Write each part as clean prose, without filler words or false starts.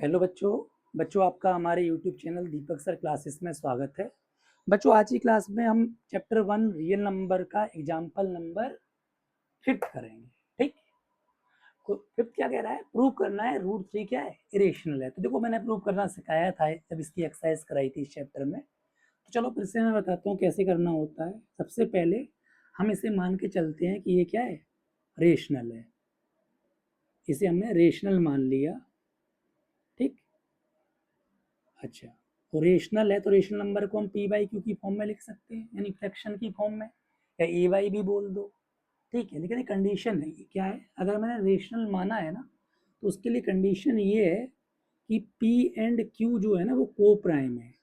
Hello बच्चों। आपका हमारे यूट्यूब चैनल दीपक सर क्लासेस में स्वागत है। बच्चों, आज की क्लास में हम चैप्टर 1 रियल नंबर का एग्जाम्पल नंबर 5 करेंगे। ठीक। फिफ्थ क्या कह रहा है? प्रूव करना है रूट 3 क्या है? इरेशनल है। तो देखो, मैंने प्रूव करना सिखाया था जब इसकी एक्सरसाइज कराई थी इस चैप्टर में। तो चलो फिर से मैं बताता हूँ कैसे करना होता है। सबसे पहले हम इसे मान के चलते हैं कि ये क्या है? रेशनल है। इसे हमने रेशनल मान लिया। ठीक। अच्छा, तो रेशनल है तो रेशनल नंबर को हम पी बाई क्यू की फॉर्म में लिख सकते हैं, यानी फ्रैक्शन की फॉर्म में, या ए वाई भी बोल दो। ठीक है, लेकिन कंडीशन है क्या है? अगर मैंने रेशनल माना है ना, तो उसके लिए कंडीशन ये है कि पी एंड क्यू जो है ना वो को प्राइम है।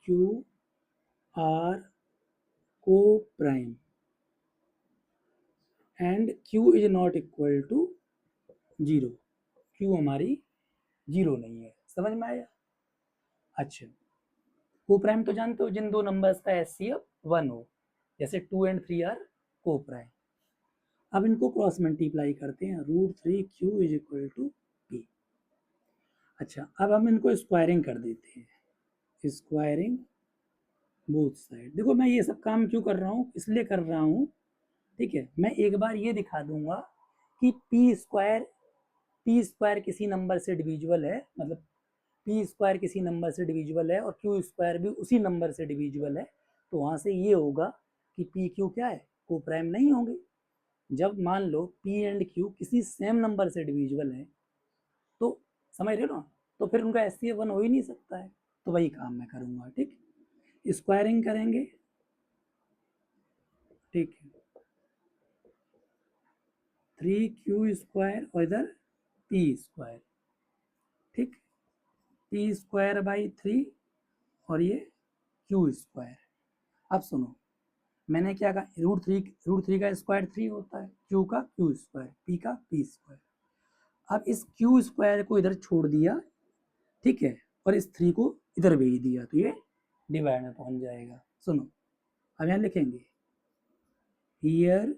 Q R co prime and Q is not equal to zero. Q हमारी जीरो नहीं है। समझ में आया? अच्छा, को प्राइम तो जानते हो, जिन दो नंबर्स का एचसीएफ 1 हो, जैसे 2 एंड 3 आर को प्राइम। अब इनको क्रॉस मल्टीप्लाई करते हैं, root 3 Q is equal to P. अच्छा, अब हम इनको स्क्वायरिंग कर देते हैं। Squaring both side. देखो, मैं ये सब काम क्यों कर रहा हूँ? इसलिए कर रहा हूँ, ठीक है, मैं एक बार ये दिखा दूंगा कि पी स्क्वायर किसी नंबर से डिविजिबल है, मतलब पी स्क्वायर किसी नंबर से डिविजिबल है और क्यू स्क्वायर भी उसी नंबर से डिविजिबल है। तो वहां से ये होगा कि पी क्यू क्या है? को प्राइम नहीं होंगे। जब मान लो पी एंड क्यू किसी सेम नंबर से डिविजिबल है, तो समझ रहे हो ना, तो फिर उनका एस सी 1 हो ही नहीं सकता है। तो वही काम मैं करूंगा। ठीक, स्क्वायरिंग करेंगे। ठीक है, 3 क्यू स्क्वायर और इधर पी स्क्वायर। ठीक, पी स्क्वायर बाई 3 और ये क्यू स्क्वायर। अब सुनो, मैंने क्या कहा? रूट थ्री का स्क्वायर 3 होता है, क्यू का क्यू स्क्वायर, पी का पी स्क्वायर। अब इस क्यू स्क्वायर को इधर छोड़ दिया, ठीक है, और इस 3 को इधर भेज दिया, तो ये डिवाइड में पहुंच जाएगा। सुनो, अब यहाँ लिखेंगे, here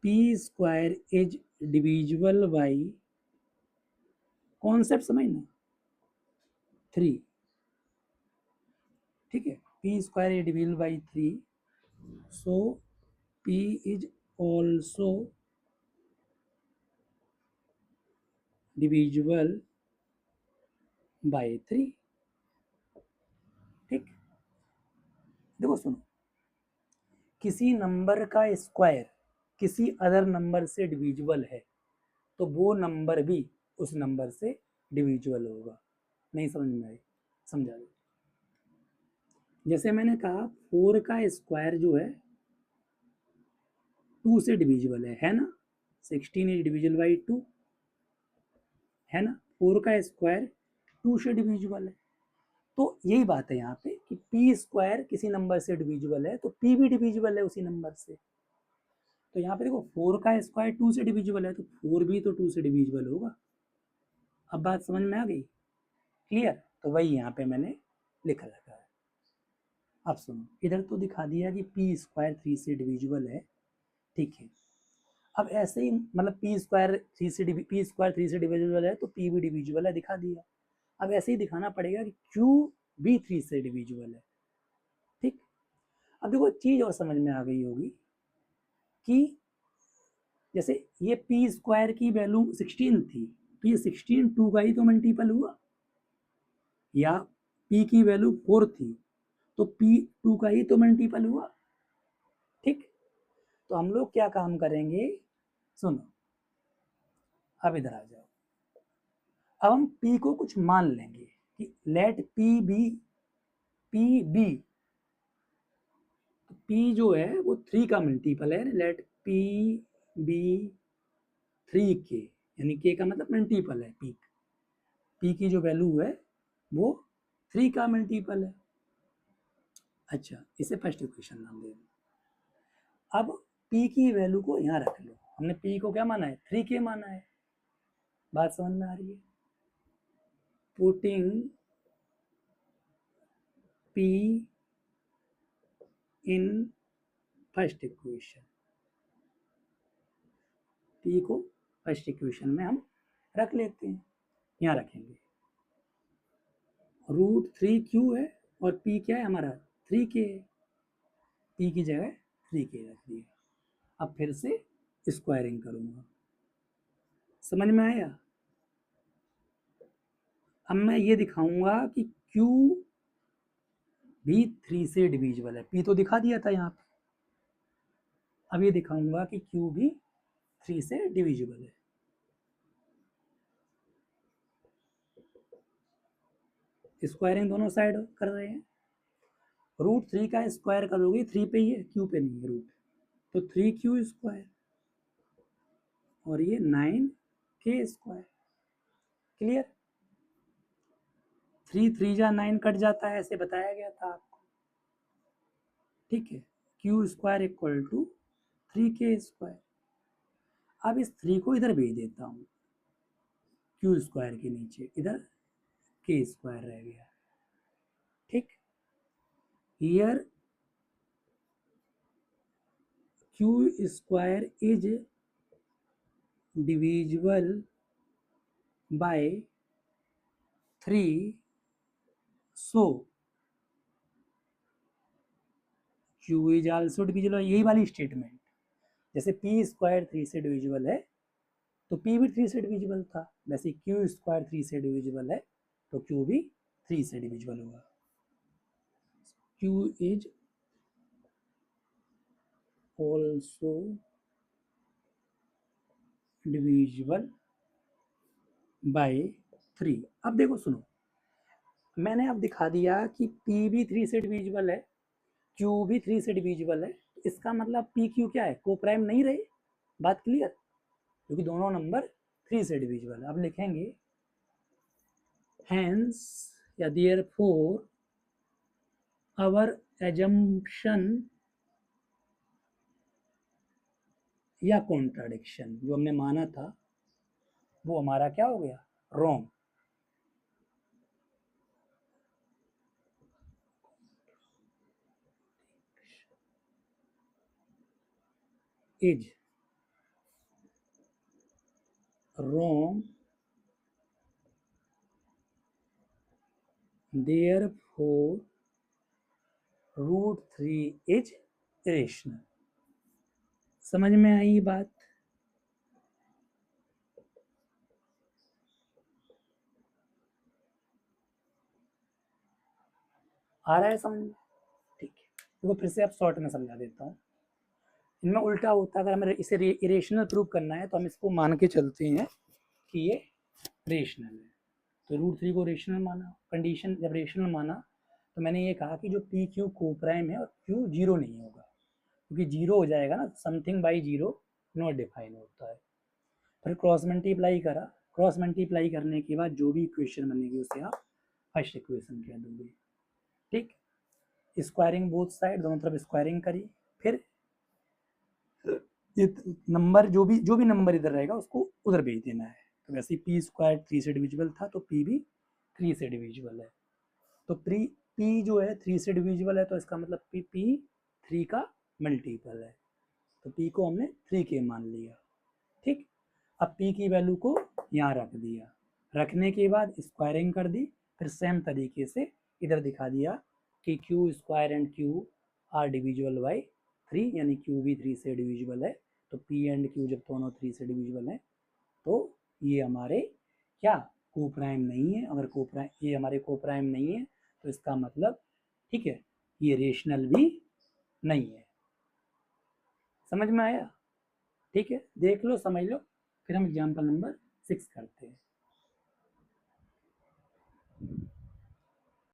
P square is divisible by, concept समझना, 3। ठीक है, P square is divisible by 3, so P is also divisible by 3। ठीक, देखो सुनो, किसी नंबर का स्क्वायर किसी अदर नंबर से डिविजिबल है, तो वो नंबर भी उस नंबर से डिविजिबल होगा। नहीं समझ में आई? समझा दो। जैसे मैंने कहा 4 का स्क्वायर जो है 2 से डिविजिबल है ना? 16 इज डिविजिबल बाई 2, है ना? 4 का स्क्वायर 2 से डिविजिबल है। तो यही बात है यहाँ पे कि पी स्क्वायर किसी नंबर से डिविजिबल है, तो पी भी डिविजिबल है उसी नंबर से। तो यहाँ पे देखो, 4 का स्क्वायर 2 से डिविजिबल है, तो 4 भी तो 2 से डिविजिबल होगा। अब बात समझ में आ गई? क्लियर? तो वही यहाँ पे मैंने लिख रखा है। अब सुनो, इधर तो दिखा दिया कि पी स्क्वायर 3 से डिविजिबल है। ठीक है, अब ऐसे ही मतलब पी स्क्वायर 3 से डिविजिबल है, तो पी भी डिविजिबल है, दिखा दिया। अब ऐसे ही दिखाना पड़ेगा कि क्यू भी 3 से डिविजिबल है। ठीक, अब देखो, चीज और समझ में आ गई होगी कि जैसे ये पी स्क्वायर की वैल्यू 16 थी, तो ये 16 2 का ही तो मल्टीपल हुआ, या पी की वैल्यू 4 थी, तो पी 2 का ही तो मल्टीपल हुआ। ठीक, तो हम लोग क्या काम करेंगे? सुनो, अब इधर आ जाओ। अब हम पी को कुछ मान लेंगे कि लेट पी बी, तो पी जो है वो 3 का मल्टीपल है। लेट पी बी 3 के, यानी के का मतलब मल्टीपल है। पी की जो वैल्यू है वो 3 का मल्टीपल है। अच्छा, इसे फर्स्ट इक्वेशन नाम दे दो। अब पी की वैल्यू को यहाँ रख लो। हमने पी को क्या माना है? 3 के माना है। बात समझ में आ रही है? Putting P in first equation, P को फर्स्ट इक्वेशन में हम रख लेते हैं, यहाँ रखेंगे। √3q है और p क्या है हमारा 3k है, p की जगह 3k रख दिया। अब फिर से स्क्वायरिंग करूंगा, समझ में आया। अब मैं ये दिखाऊंगा कि q भी 3 से डिविजिबल है, p तो दिखा दिया था यहाँ पे। अब ये दिखाऊंगा कि q भी 3 से डिविजिबल है। स्क्वायरिंग दोनों साइड कर रहे हैं। √3 का स्क्वायर करोगे 3 पे ही है, q पे नहीं है रूट, तो 3q स्क्वायर और ये 9k स्क्वायर। क्लियर। 3 3 जा 9 कट जाता है, ऐसे बताया गया था आपको, ठीक है। q square equal to 3k square. अब इस 3 को इधर भेज देता हूँ, q स्क्वायर के नीचे इधर k स्क्वायर रह गया, ठीक। Here q square is divisible by 3, so q is also divisible. यही वाली स्टेटमेंट, जैसे p स्क्वायर 3 से डिविजिबल है तो p भी 3 से डिविजिबल था, वैसे q स्क्वायर 3 से डिविजिबल है तो q भी 3 से डिविजिबल होगा। q is also divisible by 3। अब देखो सुनो, मैंने अब दिखा दिया कि p भी 3 से डिविजिबल है, q भी 3 से डिविजिबल है, इसका मतलब p q क्या है, कोप्राइम नहीं रहे। बात क्लियर, क्योंकि दोनों नंबर 3 से डिविजिबल है। अब लिखेंगे हेंस या देयरफॉर आवर एजम्पशन या कॉन्ट्राडिक्शन, जो हमने माना था वो हमारा क्या हो गया, wrong. Is wrong, therefore √3 is irrational। समझ में आई बात। आ रहा है समझ में, ठीक है। देखो फिर से आप शॉर्ट में समझा देता हूँ। इनमें उल्टा होता है, अगर हमें इसे इरेशनल प्रूव करना है तो हम इसको मान के चलते हैं कि ये रेशनल है, तो √3 को रेशनल माना। कंडीशन जब रेशनल माना तो मैंने ये कहा कि जो पी क्यू को प्राइम है और क्यू जीरो नहीं होगा, क्योंकि जीरो हो जाएगा ना, something by zero not define होता है। फिर क्रॉस मल्टीप्लाई करा, क्रॉस मल्टीप्लाई करने के बाद जो भी इक्वेशन बनेगी उसे आप फर्स्ट इक्वेशन कह दोगे, ठीक। स्क्वायरिंग बोथ साइड, दोनों तरफ स्क्वायरिंग करी, फिर ये नंबर जो भी नंबर इधर रहेगा उसको उधर भेज देना है। तो वैसे ही पी स्क्वायर 3 से डिविजिबल था तो पी भी 3 से डिविजिबल है, तो पी जो है 3 से डिविजिबल है तो इसका मतलब पी 3 का मल्टीपल है, तो पी को हमने 3k मान लिया, ठीक। अब p की वैल्यू को यहाँ रख दिया, रखने के बाद स्क्वायरिंग कर दी, फिर सेम तरीके से इधर दिखा दिया कि q square and q are divisible by 3, यानी q भी 3 से डिविजिबल है, तो p एंड q जब दोनों 3 से डिविजिबल है तो ये हमारे क्या कोप्राइम नहीं है। अगर कोप्राइम, ये हमारे कोप्राइम नहीं है तो इसका मतलब, ठीक है, ये रेशनल भी नहीं है। समझ में आया, ठीक है। देख लो, समझ लो, फिर हम एग्जाम्पल नंबर 6 करते हैं।